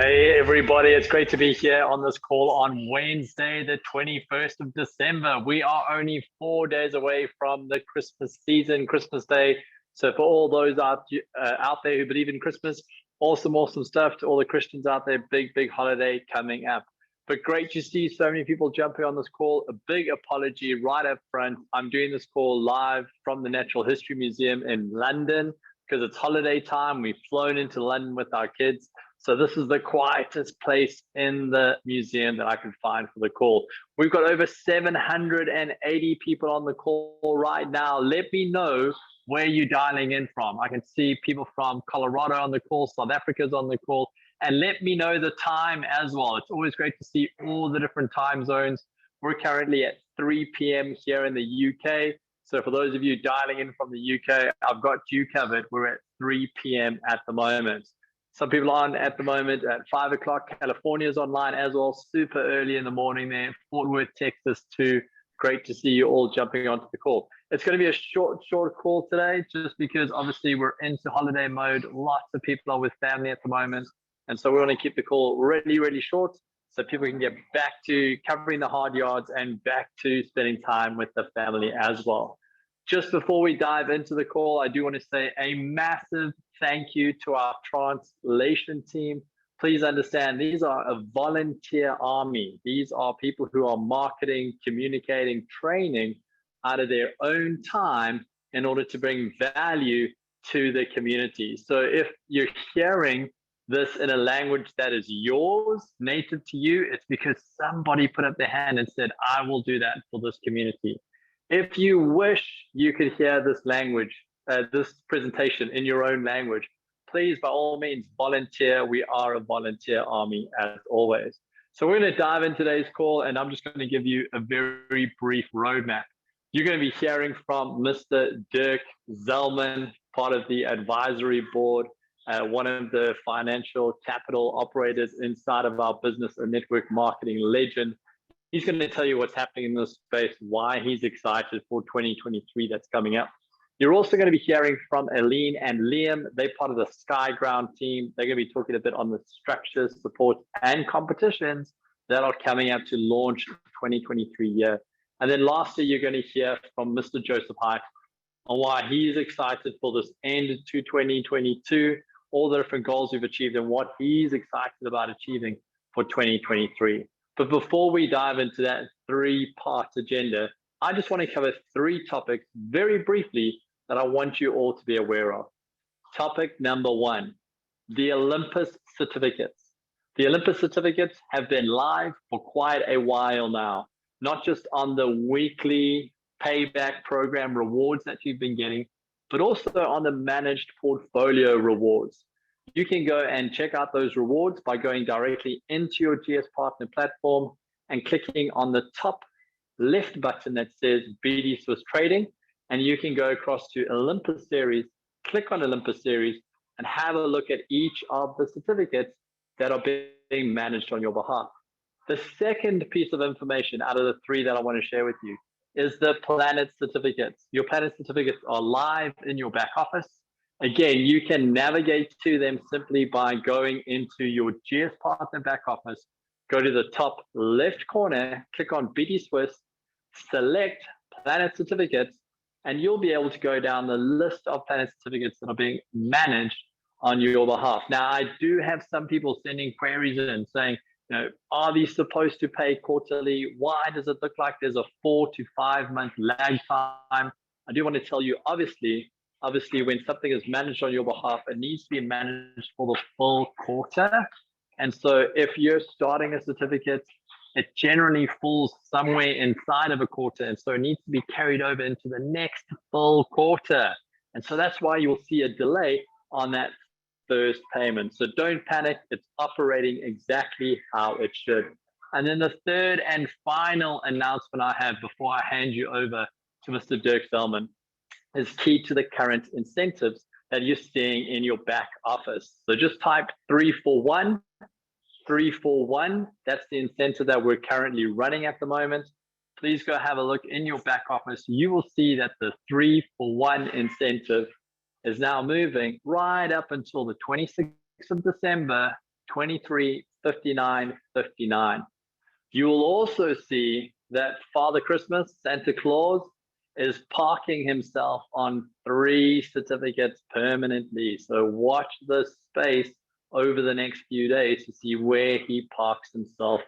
Hey everybody, it's great to be here on this call on Wednesday, the 21st of December. We are only 4 days away from the Christmas season, Christmas Day. So for all those out there who believe in Christmas, awesome stuff. To all the Christians out there, big holiday coming up. But great to see so many people jumping on this call. A big apology right up front. I'm doing this call live from the Natural History Museum in London because it's holiday time. We've flown into London with our kids. So this is the quietest place in the museum that I could find for the call. We've got over 780 people on the call right now. Let me know where you're dialing in from. I can see people from Colorado on the call, South Africa's on the call, and let me know the time as well. It's always great to see all the different time zones. We're currently at 3 p.m. here in the UK. So for those of you dialing in from the UK, I've got you covered. We're at 3 p.m. at the moment. Some people on at the moment at 5 o'clock. California's online as well, super early in the morning there. Fort Worth, Texas too. Great to see you all jumping onto the call. It's going to be a short call today, just because obviously we're into holiday mode. Lots of people are with family at the moment. And so we want to keep the call really short so people can get back to covering the hard yards and back to spending time with the family as well. Just before we dive into the call, I do want to say a massive thank you to our translation team. Please understand, these are a volunteer army. These are people who are marketing, communicating, training out of their own time in order to bring value to the community. So if you're hearing this in a language that is yours, native to you, it's because somebody put up their hand and said, I will do that for this community. If you wish you could hear this language, this presentation in your own language, please, by all means, volunteer. We are a volunteer army as always. So we're going to dive into today's call, and I'm just going to give you a very brief roadmap. You're going to be hearing from Mr. Dirk Zellman, part of the advisory board, one of the financial capital operators inside of our business and network marketing legend. He's going to tell you what's happening in this space, why he's excited for 2023 that's coming up. You're also going to be hearing from Aline and Liam. They're part of the Skyground team. They're going to be talking a bit on the structures, support, and competitions that are coming up to launch the 2023 year. And then lastly, you're going to hear from Mr. Joseph Hite on why he's excited for this end to 2022, all the different goals we've achieved, and what he's excited about achieving for 2023. But before we dive into that three-part agenda, I just want to cover three topics very briefly that I want you all to be aware of. Topic number one, the Olympus certificates. The Olympus certificates have been live for quite a while now, not just on the weekly payback program rewards that you've been getting, but also on the managed portfolio rewards. You can go and check out those rewards by going directly into your GS Partner platform and clicking on the top left button that says BD Swiss Trading, and you can go across to Olympus Series, click on Olympus Series, and have a look at each of the certificates that are being managed on your behalf. The second piece of information out of the three that I want to share with you is the Planet certificates. Your Planet certificates are live in your back office. Again, you can navigate to them simply by going into your GS Partner back office, go to the top left corner, click on BD Swiss, select Planet certificates, and you'll be able to go down the list of Planet certificates that are being managed on your behalf. Now, I do have some people sending queries in saying, are these supposed to pay quarterly? Why does it look like there's a 4 to 5 month lag time? I do want to tell you, obviously, when something is managed on your behalf, it needs to be managed for the full quarter. And so if you're starting a certificate, it generally falls somewhere inside of a quarter. And so it needs to be carried over into the next full quarter. And so that's why you'll see a delay on that first payment. So don't panic. It's operating exactly how it should. And then the third and final announcement I have before I hand you over to Mr. Dirk Zellman is key to the current incentives that you're seeing in your back office. So just type 341. 341, that's the incentive that we're currently running at the moment. Please go have a look in your back office. You will see that the 3-for-1 incentive is now moving right up until the 26th of December 235959. You will also see that Father Christmas, Santa Claus, is parking himself on 3 certificates permanently. So watch this space over the next few days to see where he parks himself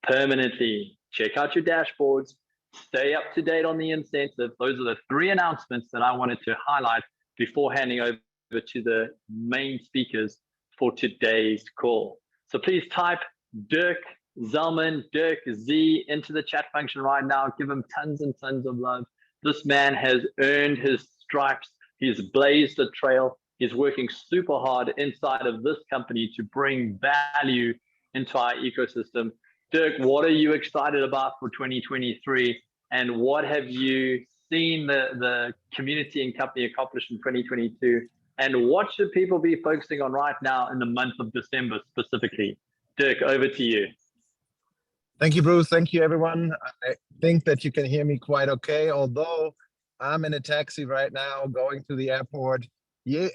permanently. Check out your dashboards, stay up to date on the incentive. Those are the 3 announcements that I wanted to highlight before handing over to the main speakers for today's call. So please type Dirk Zellman, Dirk Z into the chat function right now. Give him tons and tons of love. This man has earned his stripes. He's blazed a trail. He's working super hard inside of this company to bring value into our ecosystem. Dirk, what are you excited about for 2023? And what have you seen the community and company accomplish in 2022? And what should people be focusing on right now in the month of December specifically? Dirk, over to you. Thank you, Bruce. Thank you, everyone. I think that you can hear me quite okay, although I'm in a taxi right now going to the airport.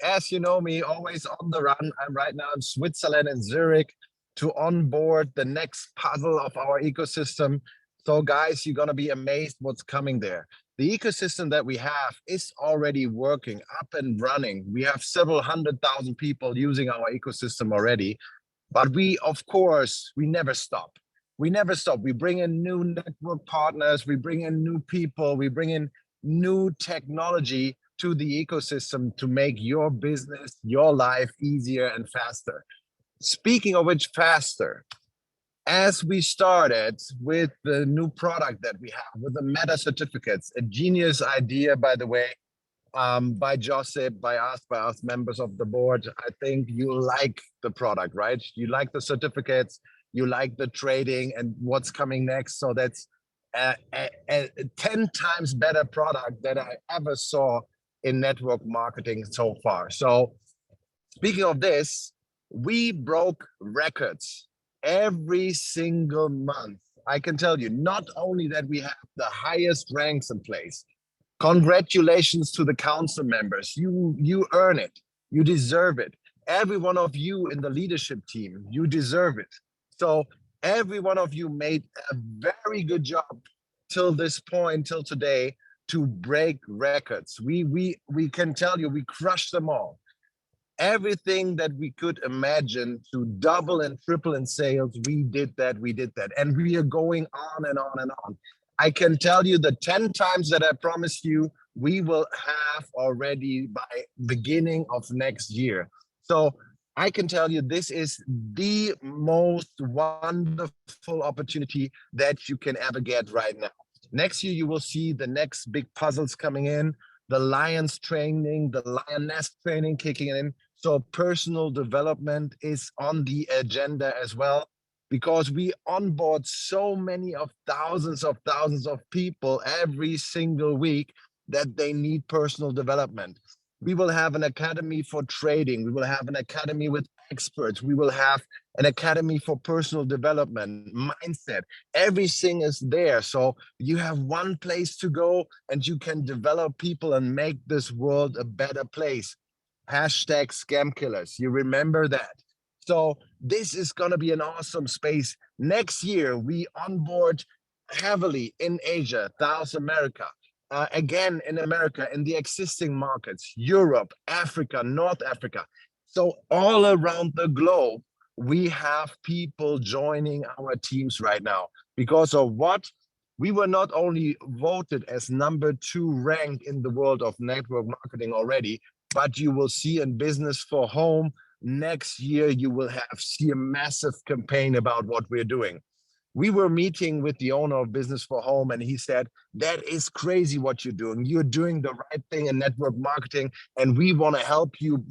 As you know me, always on the run. I'm right now in Switzerland, in Zurich, to onboard the next puzzle of our ecosystem. So guys, you're going to be amazed what's coming there. The ecosystem that we have is already working, up and running. We have several 100,000 people using our ecosystem already. But of course, we never stop. We never stop. We bring in new network partners, we bring in new people, we bring in new technology to the ecosystem to make your business, your life easier and faster. Speaking of which, faster, as we started with the new product that we have, with the meta certificates, a genius idea, by the way, by Josip, by us members of the board. I think you like the product, right? You like the certificates, you like the trading and what's coming next. So that's a 10 times better product that I ever saw in network marketing so far. So speaking of this, we broke records every single month. I can tell you, not only that we have the highest ranks in place. Congratulations to the council members. You earn it. You deserve it. Every one of you in the leadership team, you deserve it. So every one of you made a very good job till this point, till today, to break records. We can tell you, we crushed them all. Everything that we could imagine to double and triple in sales, we did that. And we are going on and on and on. I can tell you the 10 times that I promised you, we will have already by beginning of next year. So I can tell you this is the most wonderful opportunity that you can ever get right now. Next year, you will see the next big puzzles coming in, the Lions training, the Lioness training kicking in. So personal development is on the agenda as well, because we onboard so many of thousands of people every single week that they need personal development. We will have an academy for trading. We will have an academy with experts. We will have an academy for personal development, mindset. Everything is there. So you have one place to go and you can develop people and make this world a better place. Hashtag scam killers. You remember that. So this is going to be an awesome space. Next year, we onboard heavily in Asia, South America, again in America, in the existing markets, Europe, Africa, North Africa. So all around the globe, we have people joining our teams right now. Because of what? We were not only voted as #2 ranked in the world of network marketing already, but you will see in Business for Home, next year, you will see a massive campaign about what we're doing. We were meeting with the owner of Business for Home, and he said, that is crazy what you're doing. You're doing the right thing in network marketing, and we want to help you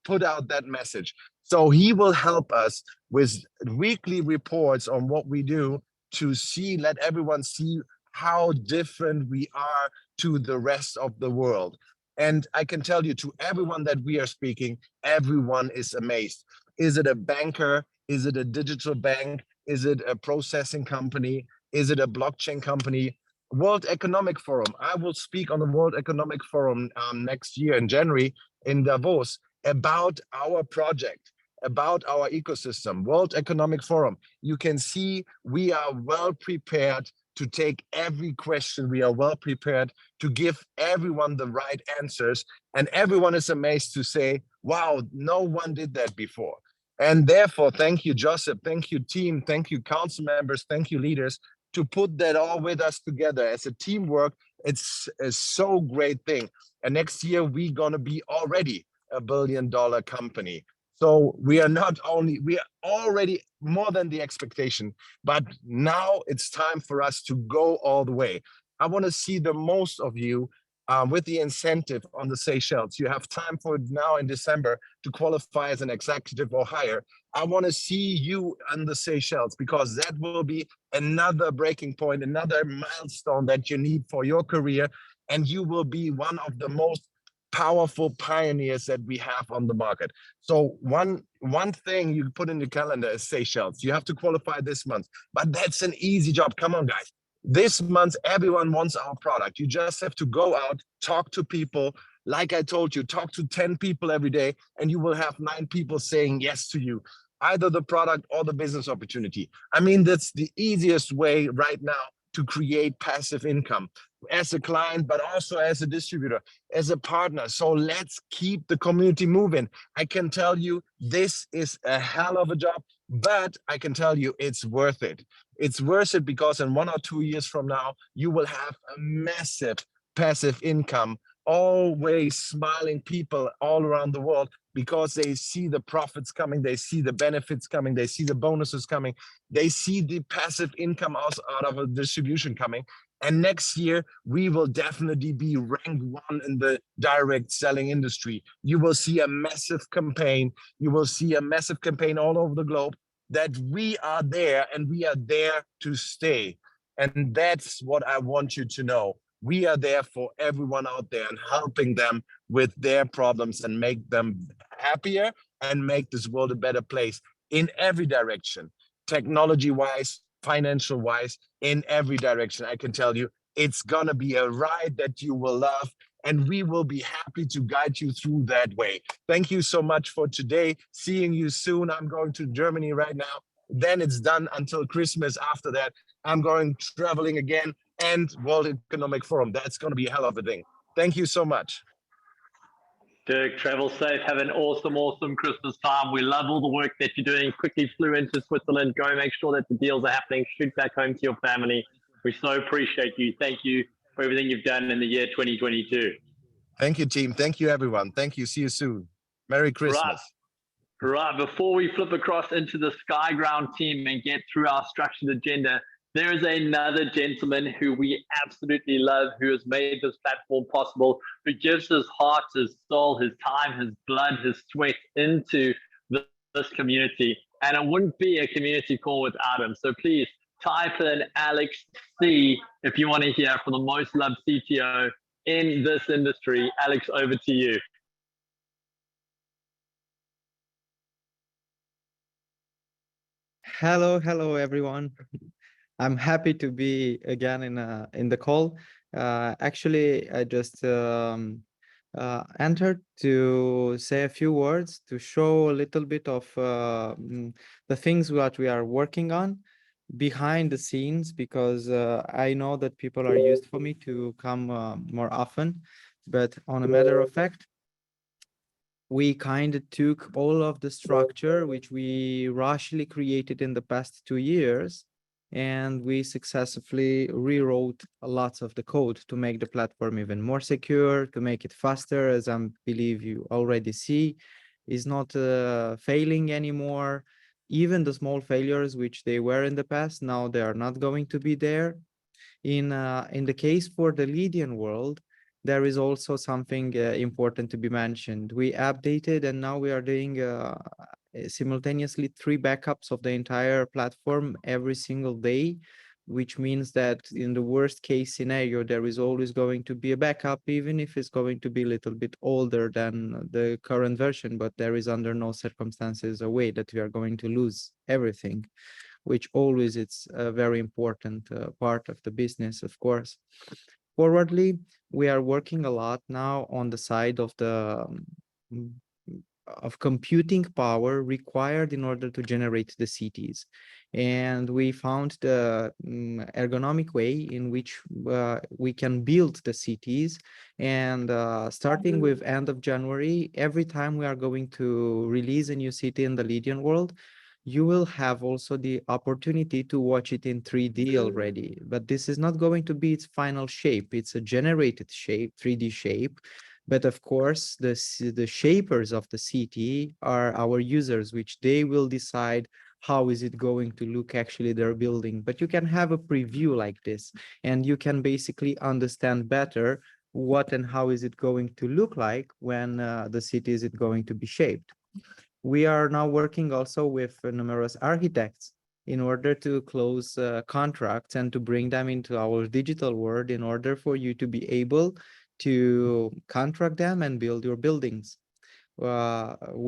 put out that message. So he will help us with weekly reports on what we do to let everyone see how different we are to the rest of the world. And I can tell you, to everyone that we are speaking, everyone is amazed. Is it a banker? Is it a digital bank? Is it a processing company? Is it a blockchain company? World Economic Forum. I will speak on the World Economic Forum next year in January in Davos about our project. about our ecosystem, World Economic Forum, you can see we are well prepared to take every question. We are well prepared to give everyone the right answers. And everyone is amazed to say, wow, no one did that before. And therefore, thank you, Joseph. Thank you, team. Thank you, council members. Thank you, leaders, to put that all with us together as a teamwork. It's a so great thing. And next year, we're going to be already $1 billion company. So we are already more than the expectation, but now it's time for us to go all the way. I want to see the most of you with the incentive on the Seychelles. You have time for it now in December to qualify as an executive or higher. I want to see you on the Seychelles because that will be another breaking point, another milestone that you need for your career. And you will be one of the most powerful pioneers that we have on the market. So one thing you put in the calendar is Seychelles. You have to qualify this month, but that's an easy job. Come on, guys. This month, everyone wants our product. You just have to go out, talk to people. Like I told you, talk to 10 people every day, and you will have 9 people saying yes to you, either the product or the business opportunity. I mean, that's the easiest way right now to create passive income as a client, but also as a distributor, as a partner. So let's keep the community moving. I can tell you this is a hell of a job, but I can tell you it's worth it. It's worth it because in 1 or 2 years from now, you will have a massive passive income, always smiling people all around the world because they see the profits coming, they see the benefits coming, they see the bonuses coming, they see the passive income out of a distribution coming. And next year, we will definitely be ranked 1 in the direct selling industry. You will see a massive campaign. You will see a massive campaign all over the globe that we are there and we are there to stay. And that's what I want you to know. We are there for everyone out there and helping them with their problems and make them happier and make this world a better place in every direction, technology-wise, financial-wise, in every direction. I can tell you, it's gonna be a ride that you will love, and we will be happy to guide you through that way. Thank you so much for today. Seeing you soon. I'm going to Germany right now. Then it's done until Christmas. After that, I'm going traveling again and World Economic Forum. That's going to be a hell of a thing. Thank you so much. Dirk, travel safe. Have an awesome, awesome Christmas time. We love all the work that you're doing. Quickly flew into Switzerland. Go make sure that the deals are happening. Shoot back home to your family. We so appreciate you. Thank you for everything you've done in the year 2022. Thank you, team. Thank you, everyone. Thank you. See you soon. Merry Christmas. Right. Before we flip across into the Skyground team and get through our structured agenda, there is another gentleman who we absolutely love, who has made this platform possible, who gives his heart, his soul, his time, his blood, his sweat into this community. And it wouldn't be a community call without him. So please type in Alex C if you want to hear from the most loved CTO in this industry. Alex, over to you. Hello, everyone. I'm happy to be again in the call. Actually, I just entered to say a few words to show a little bit of the things that we are working on behind the scenes, because I know that people are used for me to come more often, but on a matter of fact, we kind of took all of the structure which we rushly created in the past 2 years, and we successfully rewrote lots of the code to make the platform even more secure, to make it faster, as I believe you already see, is not failing anymore. Even the small failures which they were in the past, now they are not going to be there. In the case for the Lydian world, there is also something important to be mentioned. We updated and now we are doing simultaneously 3 backups of the entire platform every single day, which means that in the worst case scenario, there is always going to be a backup, even if it's going to be a little bit older than the current version, but there is under no circumstances a way that we are going to lose everything, which always it's a very important part of the business, of course. Forwardly, we are working a lot now on the side of the of computing power required in order to generate the cities. And we found the ergonomic way in which we can build the cities. And starting with end of January, every time we are going to release a new city in the Lydian world, you will have also the opportunity to watch it in 3D already. But this is not going to be its final shape. It's a generated shape, 3D shape. But of course, the shapers of the city are our users, which they will decide how is it going to look actually their building. But you can have a preview like this, and you can basically understand better what and how is it going to look like when the city is going to be shaped. We are now working also with numerous architects in order to close contracts and to bring them into our digital world in order for you to be able to contract them and build your buildings. We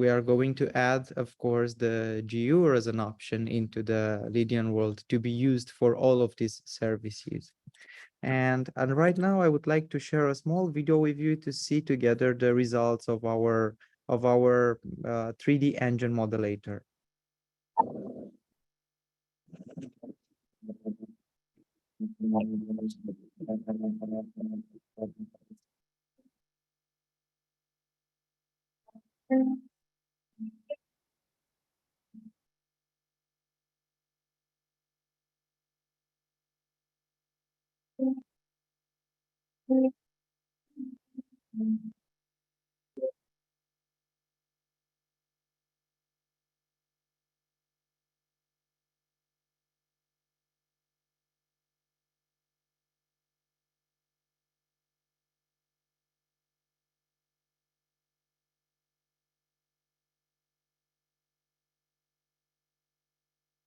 are going to add, of course, the GU as an option into the Lydian world to be used for all of these services. And right now, I would like to share a small video with you to see together the results of our 3D engine modelator.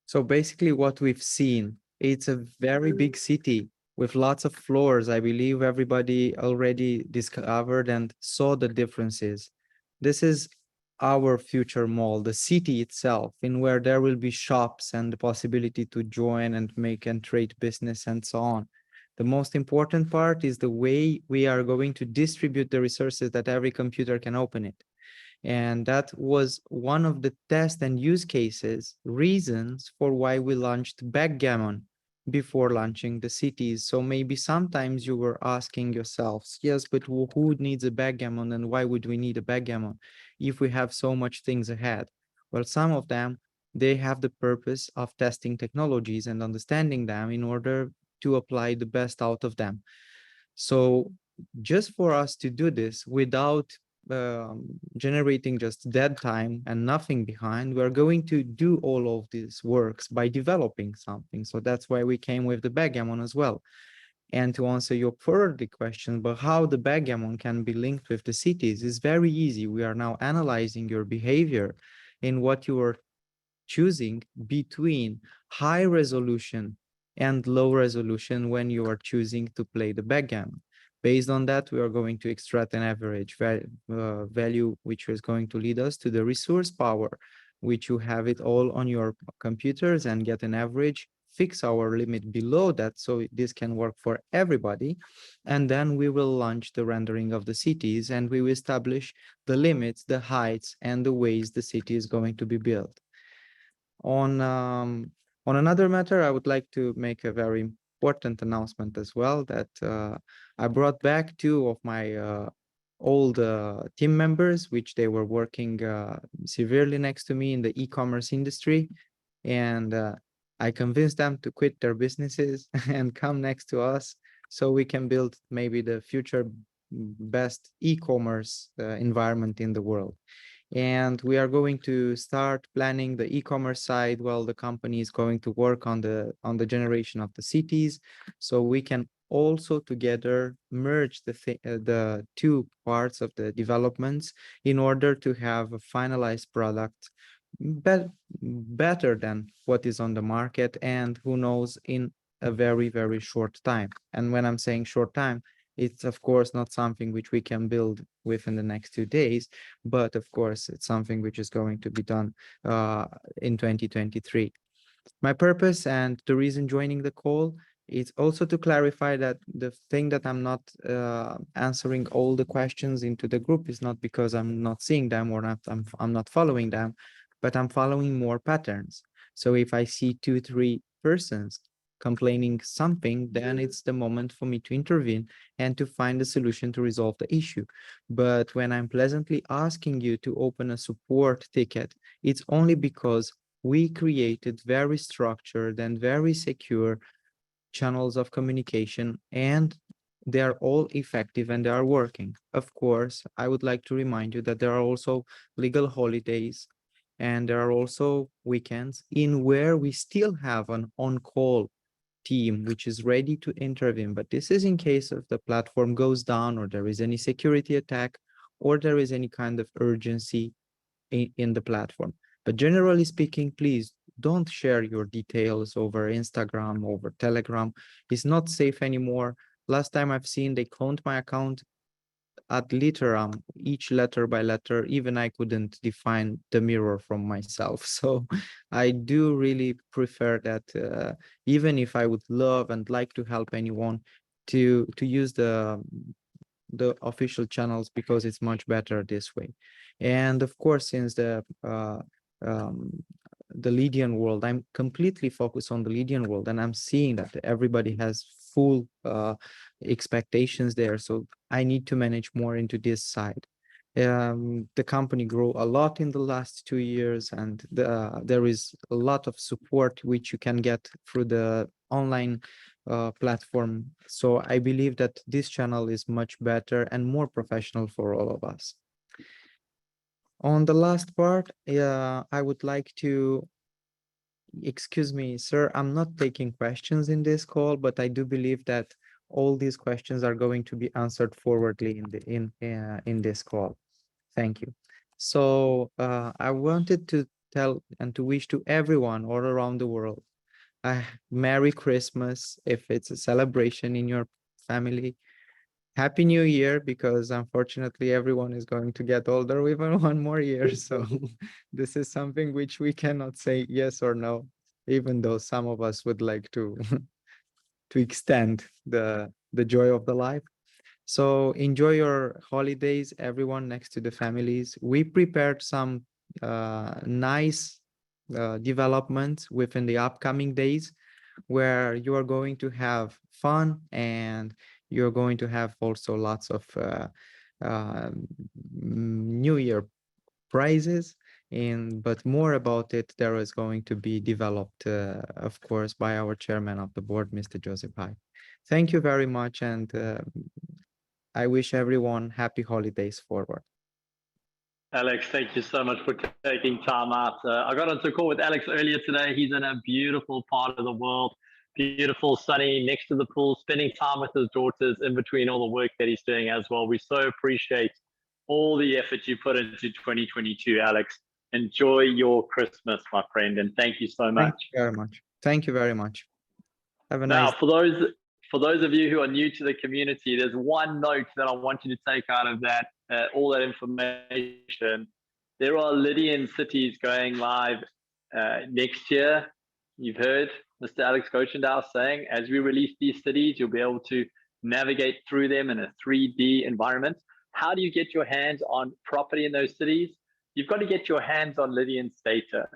So basically what we've seen, it's a very big city with lots of floors. I believe everybody already discovered and saw the differences. This is our future mall, the city itself, in where there will be shops and the possibility to join and make and trade business and so on. The most important part is the way we are going to distribute the resources that every computer can open it. And that was one of the test and use cases, reasons for why we launched backgammon before launching the cities. So maybe sometimes you were asking yourselves, yes, but who needs a backgammon and why would we need a backgammon if we have so much things ahead? Well, some of them, they have the purpose of testing technologies and understanding them in order to apply the best out of them. So just for us to do this without generating just dead time and nothing behind, we're going to do all of these works by developing something. So that's why we came with the backgammon as well. And to answer your further question, but how the backgammon can be linked with the cities is very easy. We are now analyzing your behavior in what you are choosing between high resolution and low resolution when you are choosing to play the backgammon. Based on that, we are going to extract an average value, which is going to lead us to the resource power, which you have it all on your computers and get an average, fix our limit below that so this can work for everybody. And then we will launch the rendering of the cities and we will establish the limits, the heights, and the ways the city is going to be built. On another matter, I would like to make a very important announcement as well that I brought back two of my old team members, which they were working severely next to me in the e-commerce industry. And I convinced them to quit their businesses and come next to us so we can build maybe the future best e-commerce environment in the world. And we are going to start planning the e-commerce side while the company is going to work on the generation of the cities, so we can also together merge the two parts of the developments in order to have a finalized product better than what is on the market, and who knows, in a very, very short time. And when I'm saying short time, it's of course not something which we can build within the next 2 days, but of course it's something which is going to be done in 2023. My purpose and the reason joining the call It's also to clarify that the thing that I'm not answering all the questions into the group is not because I'm not seeing them or not, I'm not following them, but I'm following more patterns. So if I see 2-3 persons complaining something, then it's the moment for me to intervene and to find a solution to resolve the issue. But when I'm pleasantly asking you to open a support ticket, it's only because we created very structured and very secure channels of communication, and they are all effective and they are working. Of course, I would like to remind you that there are also legal holidays and there are also weekends in where we still have an on-call team which is ready to intervene. But this is in case if the platform goes down or there is any security attack or there is any kind of urgency in the platform. But generally speaking, please don't share your details over Instagram, over Telegram. It's not safe anymore. Last time I've seen they cloned my account ad literam, each letter by letter. Even I couldn't define the mirror from myself. So I do really prefer that even if I would love and like to help anyone to use the official channels because it's much better this way. And of course, since um, the Lydian world, I'm completely focused on the Lydian world, and I'm seeing that everybody has full expectations there. So I need to manage more into this side. The company grew a lot in the last 2 years, and there is a lot of support which you can get through the online platform. So I believe that this channel is much better and more professional for all of us. On the last part, I would like to, excuse me, sir, I'm not taking questions in this call, but I do believe that all these questions are going to be answered forwardly in this call. Thank you. So I wanted to tell and to wish to everyone all around the world a Merry Christmas if it's a celebration in your family. Happy New Year, because unfortunately everyone is going to get older even one more year. So this is something which we cannot say yes or no, even though some of us would like to to extend the joy of the life. So enjoy your holidays, everyone next to the families. We prepared some nice developments within the upcoming days where you are going to have fun and you're going to have also lots of New Year prizes. But more about it, there is going to be developed, of course, by our chairman of the board, Mr. Joseph Hai. Thank you very much, and I wish everyone happy holidays forward. Alex, thank you so much for taking time out. I got onto a call with Alex earlier today. He's in a beautiful part of the world, beautiful, sunny, next to the pool, spending time with his daughters in between all the work that he's doing as well. We so appreciate all the effort you put into 2022, Alex. Enjoy your Christmas, my friend, and thank you so much. Thank you very much. Thank you very much. Have a Now, nice. for those of you who are new to the community, there's one note that I want you to take out of that, all that information. There are Lydian cities going live next year. You've heard Mr. Alex Gochendow saying, as we release these cities, you'll be able to navigate through them in a 3D environment. How do you get your hands on property in those cities? You've got to get your hands on Lydian data.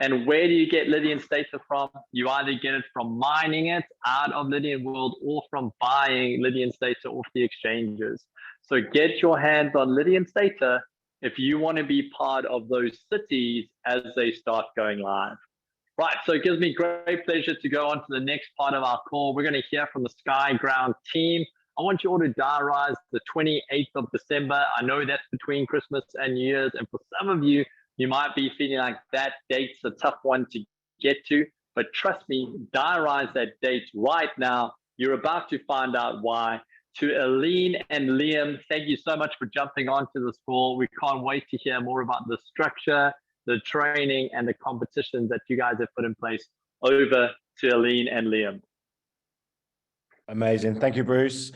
And where do you get Lydian data from? You either get it from mining it out of Lydian World or from buying Lydian data off the exchanges. So get your hands on Lydian data if you want to be part of those cities as they start going live. Right, so it gives me great pleasure to go on to the next part of our call. We're going to hear from the SkyGround team. I want you all to diarize the 28th of December. I know that's between Christmas and New Year's, and for some of you, you might be feeling like that date's a tough one to get to, but trust me, diarize that date right now. You're about to find out why. To Aline and Liam, thank you so much for jumping onto this call. We can't wait to hear more about the structure, the training, and the competitions that you guys have put in place. Over to Aline and Liam. Amazing. Thank you, Bruce.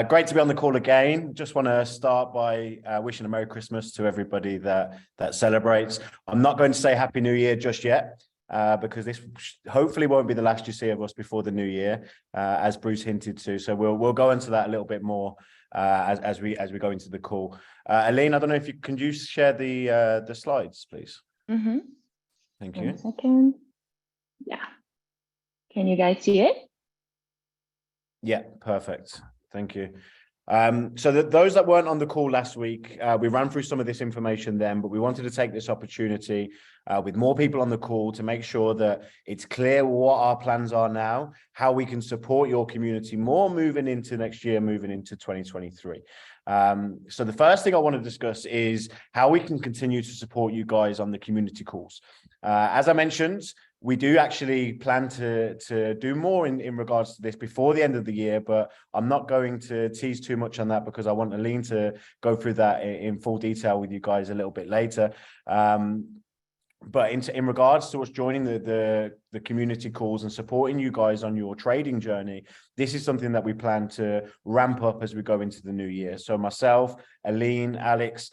Great to be on the call again. Just want to start by wishing a Merry Christmas to everybody that celebrates. I'm not going to say Happy New Year just yet. because this hopefully won't be the last you see of us before the new year, as Bruce hinted to. So we'll go into that a little bit more as we go into the call. Aline, I don't know if can you share the slides, please? Mm-hmm. Thank you. 1 second. Yeah. Can you guys see it? Yeah, perfect. Thank you. So those that weren't on the call last week, we ran through some of this information then, but we wanted to take this opportunity with more people on the call to make sure that it's clear what our plans are now, how we can support your community more moving into next year, moving into 2023. So the first thing I want to discuss is how we can continue to support you guys on the community calls. As I mentioned, we do actually plan to do more in regards to this before the end of the year, but I'm not going to tease too much on that because I want Aline to go through that in full detail with you guys a little bit later. But in regards to us joining the community calls and supporting you guys on your trading journey, this is something that we plan to ramp up as we go into the new year. So myself, Aline, Alex,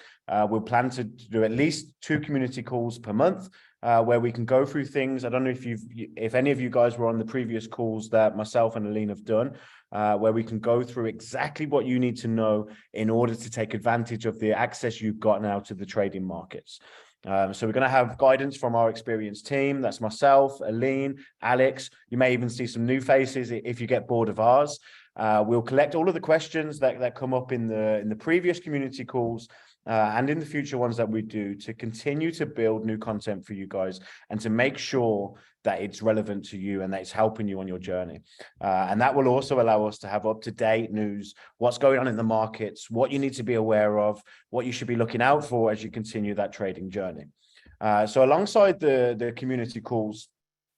we'll plan to do at least 2 community calls per month, where we can go through things. I don't know if any of you guys were on the previous calls that myself and Aline have done, where we can go through exactly what you need to know in order to take advantage of the access you've got now to the trading markets. So we're going to have guidance from our experienced team. That's myself, Aline, Alex. You may even see some new faces if you get bored of ours. We'll collect all of the questions that come up in the previous community calls, and in the future ones that we do, to continue to build new content for you guys and to make sure that it's relevant to you and that it's helping you on your journey. And that will also allow us to have up-to-date news, what's going on in the markets, what you need to be aware of, what you should be looking out for as you continue that trading journey. So alongside the community calls,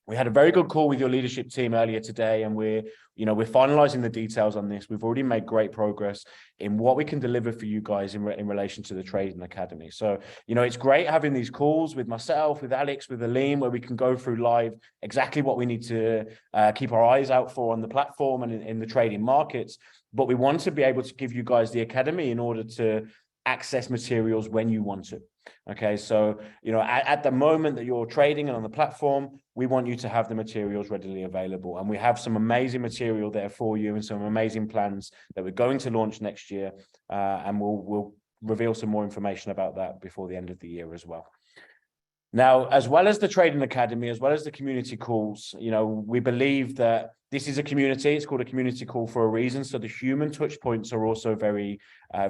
we had a very good call with your leadership team earlier today, and we're finalizing the details on this. We've already made great progress in what we can deliver for you guys in relation to the Trading Academy. So, it's great having these calls with myself, with Alex, with Aline, where we can go through live exactly what we need to keep our eyes out for on the platform and in the trading markets. But we want to be able to give you guys the Academy in order to access materials when you want to. Okay, so at the moment that you're trading and on the platform, we want you to have the materials readily available, and we have some amazing material there for you and some amazing plans that we're going to launch next year, and we'll reveal some more information about that before the end of the year as well. Now, as well as the Trading Academy, as well as the community calls, we believe that this is a community. It's called a community call for a reason. So the human touch points are also very,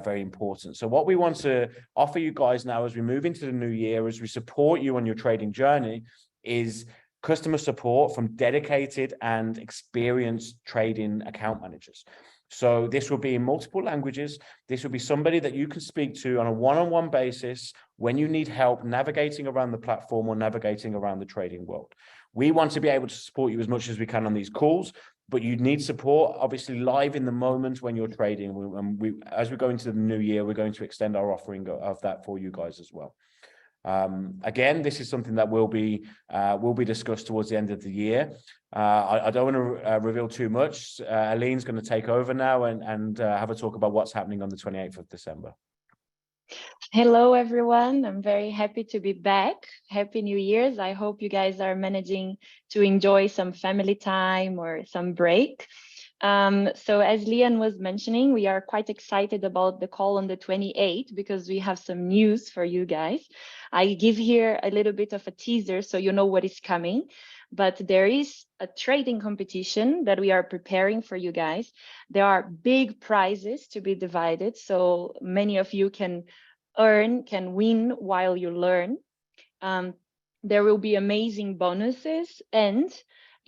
very important. So what we want to offer you guys now as we move into the new year, as we support you on your trading journey, is customer support from dedicated and experienced trading account managers. So this will be in multiple languages. This will be somebody that you can speak to on a one-on-one basis when you need help navigating around the platform or navigating around the trading world. We want to be able to support you as much as we can on these calls, but you need support, obviously, live in the moment when you're trading. As we go into the new year, we're going to extend our offering of that for you guys as well. Again, this is something that will be discussed towards the end of the year. I don't want to reveal too much. Aline's going to take over now and have a talk about what's happening on the 28th of December. Hello, everyone. I'm very happy to be back. Happy New Year's. I hope you guys are managing to enjoy some family time or some break. So as Leon was mentioning, we are quite excited about the call on the 28th because we have some news for you guys. I give here a little bit of a teaser so you know what is coming. But there is a trading competition that we are preparing for you guys. There are big prizes to be divided, so many of you can win while you learn. There will be amazing bonuses, and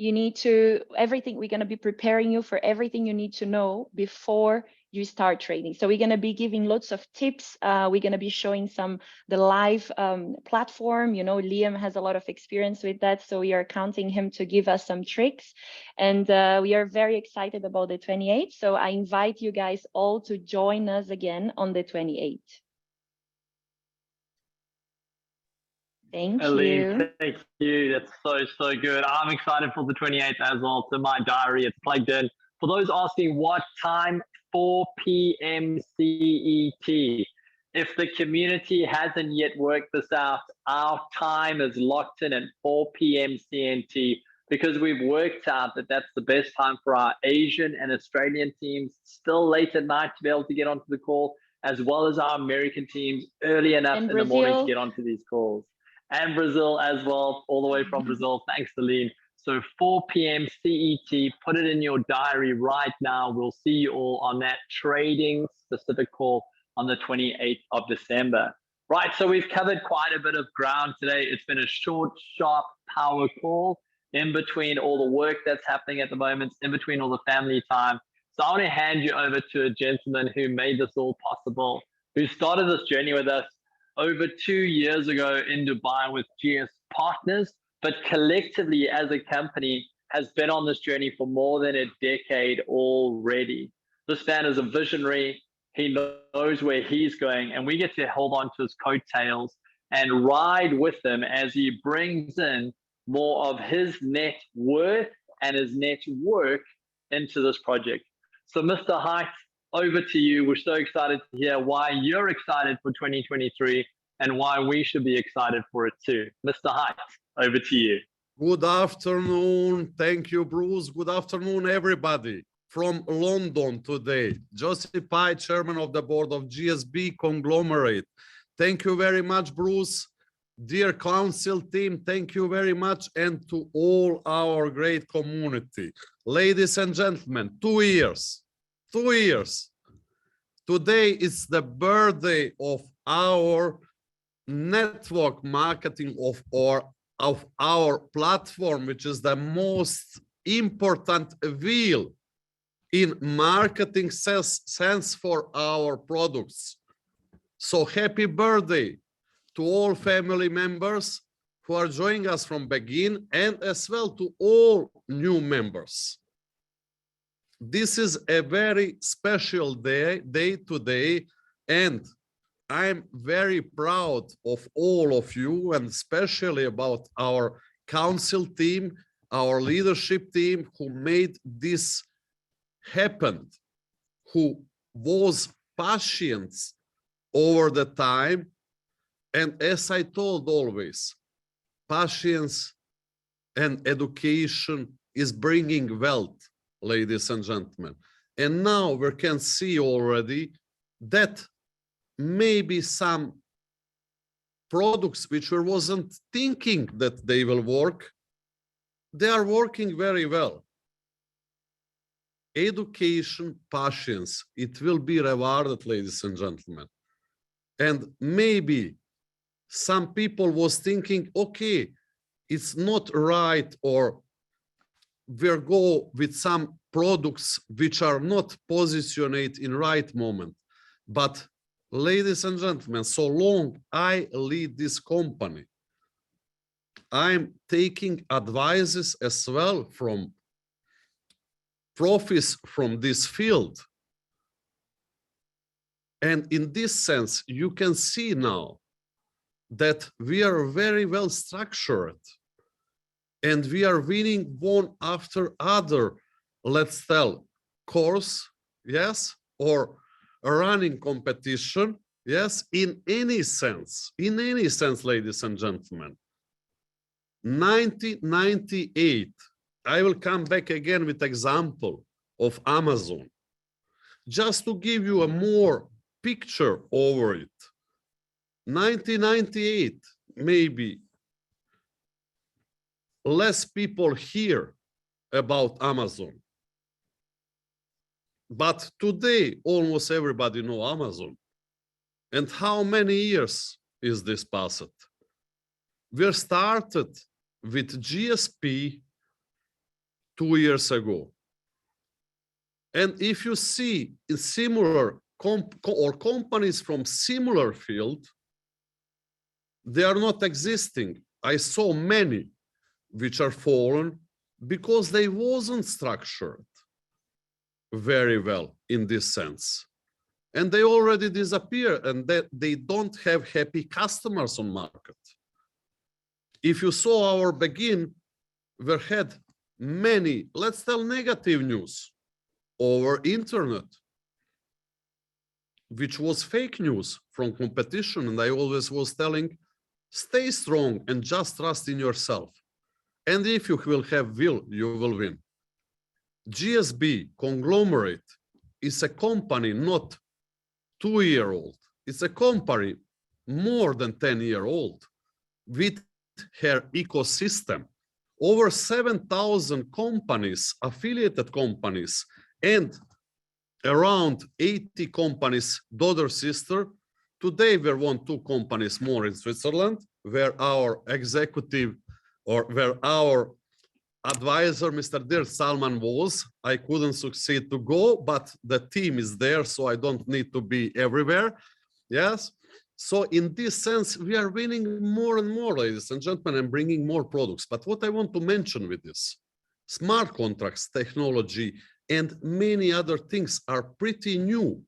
we're going to be preparing you for everything you need to know before you start trading. So we're going to be giving lots of tips. We're going to be showing the live platform. Liam has a lot of experience with that, so we are counting him to give us some tricks. And we are very excited about the 28th. So I invite you guys all to join us again on the 28th. Thank you. Thank you. That's so good. I'm excited for the 28th as well. To my diary, it's plugged in. For those asking what time, 4 p.m. CET. If the community hasn't yet worked this out, our time is locked in at 4 p.m. CNT because we've worked out that that's the best time for our Asian and Australian teams still late at night to be able to get onto the call, as well as our American teams early enough And in the morning to Brazil. get onto these calls. And Brazil as well, all the way from Brazil. Thanks, Celine. So 4 p.m. CET, put it in your diary right now. We'll see you all on that trading specific call on the 28th of December. Right, so we've covered quite a bit of ground today. It's been a short, sharp power call in between all the work that's happening at the moment, in between all the family time. So I want to hand you over to a gentleman who made this all possible, who started this journey with us over 2 years ago in Dubai with GS Partners, but collectively as a company has been on this journey for more than a decade already. This man is a visionary. He knows where he's going, and we get to hold on to his coattails and ride with him as he brings in more of his net worth and his network into this project. So Mr. Height, over to you. We're so excited to hear why you're excited for 2023 and why we should be excited for it too. Mr. Height, over to you. Good afternoon. Thank you, Bruce. Good afternoon, everybody. From London today, Joseph Pai, Chairman of the Board of GSB Conglomerate. Thank you very much, Bruce. Dear council team, thank you very much, and to all our great community. Ladies and gentlemen, 2 years. Today is the birthday of our network marketing of our platform, which is the most important wheel in marketing sense for our products. So happy birthday to all family members who are joining us from begin, and as well to all new members. This is a very special day today, and I'm very proud of all of you, and especially about our council team, our leadership team, who made this happen, who was patient over the time. And as I told always, patience and education is bringing wealth, ladies and gentlemen. And now we can see already that maybe some products which we wasn't thinking that they will work, they are working very well. Education, patience, it will be rewarded, ladies and gentlemen. And maybe some people was thinking, okay, it's not right, or we'll go with some products which are not positioned in right moment. But ladies and gentlemen, so long I lead this company, I'm taking advices as well from profits from this field. And in this sense, you can see now that we are very well structured and we are winning one after other, let's tell, course, yes, or a running competition, yes, in any sense, ladies and gentlemen. 1998, I will come back again with example of Amazon, just to give you a more picture over it. 1998, maybe less people hear about Amazon. But today, almost everybody know Amazon. And how many years is this passed? We started with GSP 2 years ago. And if you see in similar companies from similar field, they are not existing. I saw many which are fallen because they wasn't structured very well in this sense. And they already disappear, and that they don't have happy customers on market. If you saw our begin, we had many, let's tell, negative news over internet. which was fake news from competition. And I always was telling, stay strong and just trust in yourself. And if you will have will, you will win. GSB conglomerate is a company not 2-year-old. It's a company more than 10-year-old with her ecosystem. Over 7,000 companies, affiliated companies, and around 80 companies, daughter sister. Today, we're 1-2 companies more in Switzerland, where our executive or where our advisor, Mr. Dirk Salman, was. I couldn't succeed to go, but the team is there, so I don't need to be everywhere. Yes. So in this sense, we are winning more and more, ladies and gentlemen, and bringing more products. But what I want to mention with this, smart contracts, technology, and many other things are pretty new,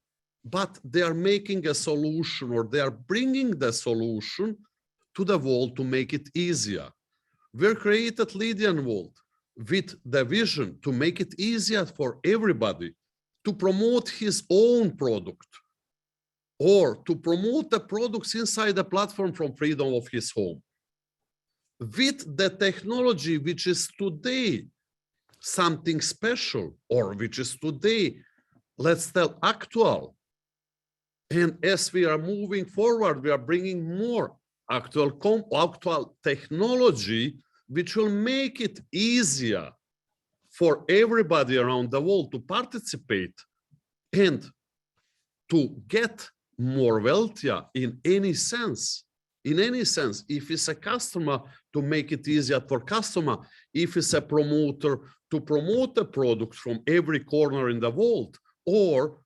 but they are making a solution, or they are bringing the solution to the world to make it easier. We created Lydian World with the vision to make it easier for everybody to promote his own product, or to promote the products inside the platform from freedom of his home. With the technology which is today something special, or which is today, let's tell, actual. And as we are moving forward, we are bringing more actual technology, which will make it easier for everybody around the world to participate and to get more wealthier in any sense. In any sense, if it's a customer, to make it easier for customer, if it's a promoter, to promote a product from every corner in the world, or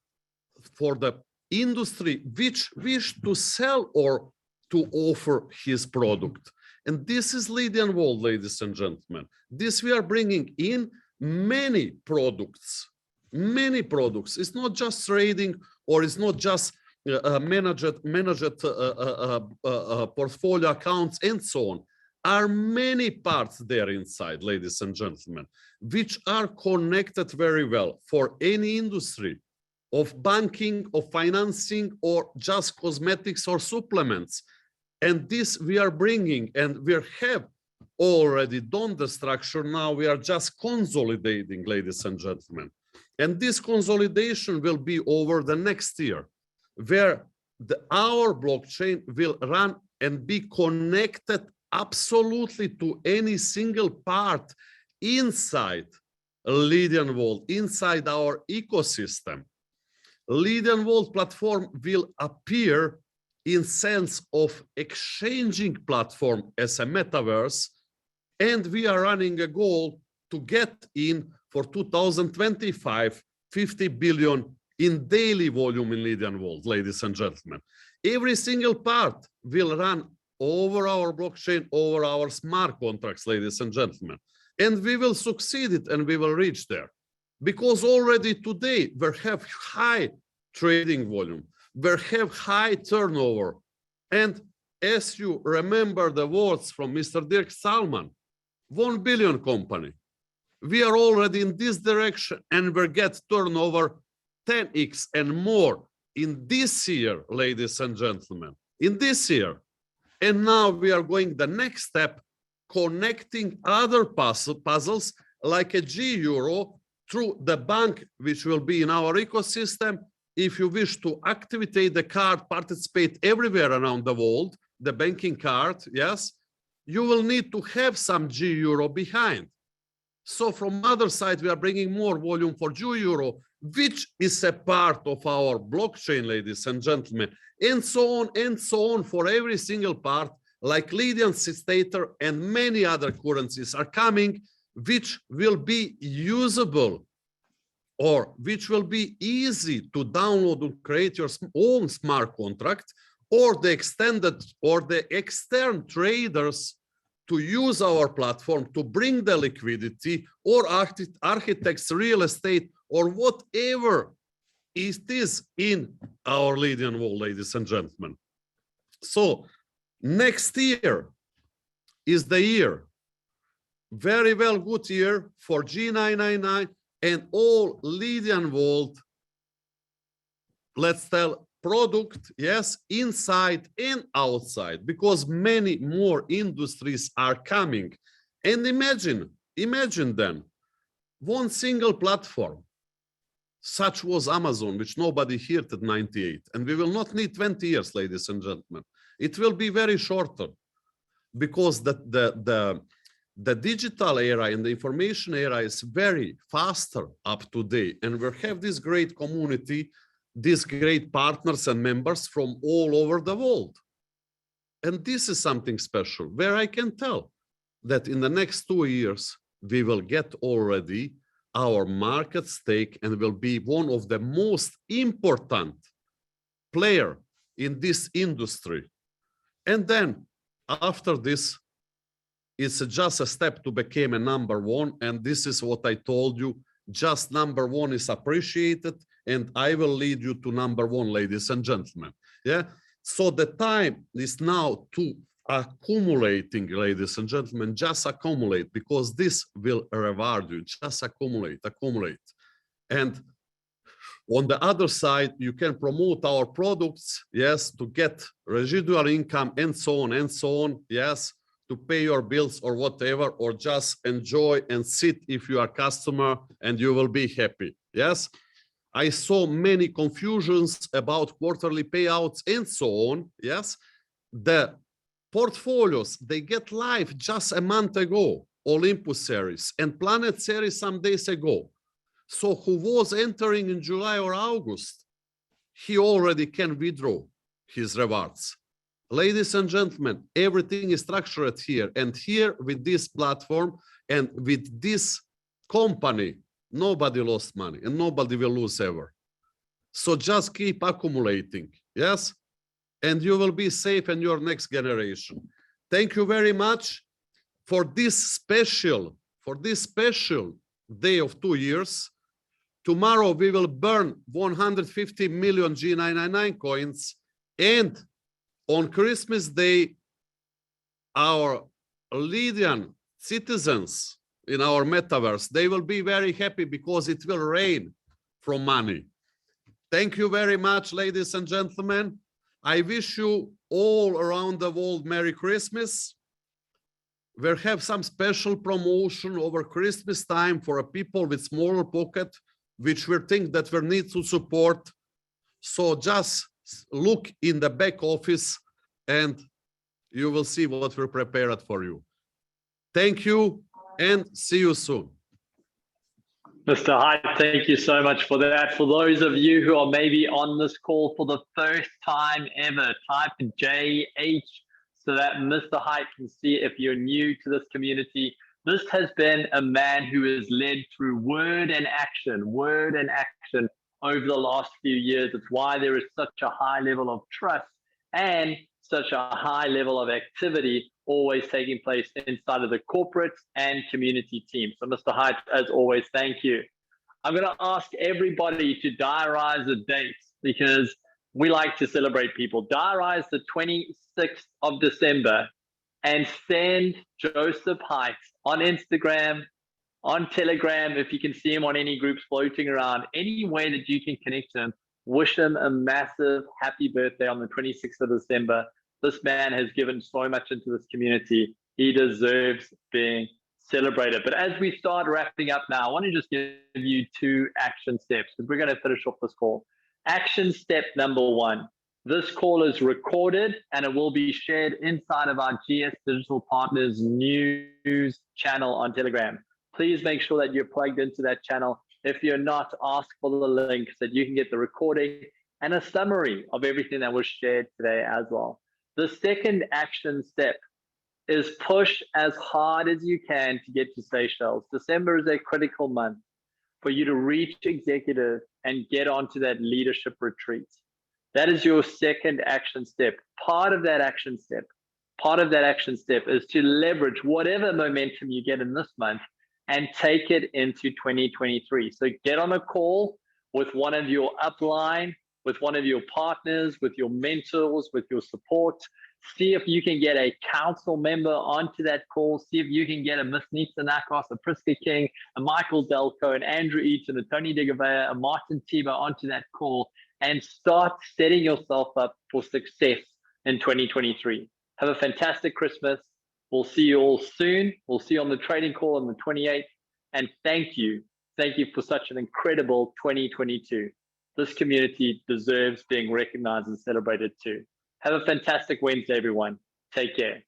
for the industry which wish to sell or to offer his product. And this is Lydian World, ladies and gentlemen. This we are bringing in many products, many products. It's not just trading, or it's not just managed portfolio accounts and so on. Are many parts there inside, ladies and gentlemen, which are connected very well for any industry of banking, of financing, or just cosmetics or supplements. And this we are bringing, and we have already done the structure. Now we are just consolidating, ladies and gentlemen. And this consolidation will be over the next year, where our blockchain will run and be connected absolutely to any single part inside Lydian World, inside our ecosystem. Lydian World platform will appear in sense of exchanging platform as a metaverse, and we are running a goal to get in for 2025, 50 billion in daily volume in Lydian World, ladies and gentlemen. Every single part will run over our blockchain, over our smart contracts, ladies and gentlemen. And we will succeed it, and we will reach there. Because already today, we have high trading volume, we have high turnover. And as you remember the words from Mr. Dirk Salman, 1 billion company. We are already in this direction, and we get turnover 10x and more in this year, ladies and gentlemen, in this year. And now we are going the next step, connecting other puzzles like a G-Euro through the bank, which will be in our ecosystem. If you wish to activate the card, participate everywhere around the world, the banking card, yes, you will need to have some G-Euro behind. So from other side, we are bringing more volume for G-Euro, which is a part of our blockchain, ladies and gentlemen, and so on for every single part, like Lydian Stater and many other currencies are coming, which will be usable, or which will be easy to download and create your own smart contract, or the extended or the external traders to use our platform to bring the liquidity, or architects, real estate, or whatever it is in our Lydian World, ladies and gentlemen. So next year is the year, very well good year for G999 and all Lydian World, let's tell, product, yes, inside and outside, because many more industries are coming. And imagine then, one single platform, such was Amazon, which nobody heard at 98. And we will not need 20 years, ladies and gentlemen. It will be very shorter, because the digital era and the information era is very faster up to date. And we have this great community, these great partners and members from all over the world. And this is something special, where I can tell that in the next 2 years, we will get already our market stake and will be one of the most important player in this industry. And then after this, it's just a step to become a number one. And this is what I told you, just number one is appreciated. And I will lead you to number one, ladies and gentlemen. Yeah. So the time is now to accumulating, ladies and gentlemen, just accumulate, because this will reward you. Just accumulate. And on the other side, you can promote our products, yes, to get residual income and so on, yes, to pay your bills or whatever, or just enjoy and sit if you are a customer and you will be happy, yes. I saw many confusions about quarterly payouts and so on, yes. The portfolios, they get live just a month ago, Olympus series and Planet series some days ago. So who was entering in July or August, he already can withdraw his rewards. Ladies and gentlemen, everything is structured here, and here with this platform and with this company, nobody lost money and nobody will lose ever. So just keep accumulating, yes? And you will be safe in your next generation. Thank you very much for this special day of 2 years. Tomorrow we will burn 150 million G999 coins, and on Christmas Day, our Lydian citizens in our metaverse, they will be very happy because it will rain from money. Thank you very much, ladies and gentlemen. I wish you all around the world Merry Christmas. We'll have some special promotion over Christmas time for people with smaller pocket, which we think that we need to support. So just look in the back office and you will see what we're prepared for you. Thank you and see you soon. Mr. Hyde, thank you so much for that. For those of you who are maybe on this call for the first time ever, type JH so that Mr. Hyde can see if you're new to this community. This has been a man who has led through word and action over the last few years. It's why there is such a high level of trust and such a high level of activity always taking place inside of the corporate and community team. So Mr. Hyde, as always, thank you. I'm going to ask everybody to diarize the dates because we like to celebrate people. Diarize the 26th of December and send Joseph Hyde on Instagram, on Telegram, if you can see him on any groups floating around, any way that you can connect him, wish him a massive happy birthday on the 26th of December. This man has given so much into this community. He deserves being celebrated. But as we start wrapping up now, I want to just give you 2 action steps because we're going to finish off this call. Action step number 1. This call is recorded and it will be shared inside of our GS Digital Partners news channel on Telegram. Please make sure that you're plugged into that channel. If you're not, ask for the link so that you can get the recording and a summary of everything that was shared today as well. The second action step is push as hard as you can to get to Seychelles. December is a critical month for you to reach executive and get onto that leadership retreat. That is your second action step. Part of that action step is to leverage whatever momentum you get in this month and take it into 2023. So get on a call with one of your upline, with one of your partners, with your mentors, with your support. See if you can get a council member onto that call. See if you can get a Miss Nitsa Nakos, a Priska King, a Michael Delco, an Andrew Eaton, a Tony Digavea, a Martin Tiba onto that call and start setting yourself up for success in 2023. Have a fantastic Christmas. We'll see you all soon. We'll see you on the trading call on the 28th. And thank you. Thank you for such an incredible 2022. This community deserves being recognized and celebrated too. Have a fantastic Wednesday, everyone. Take care.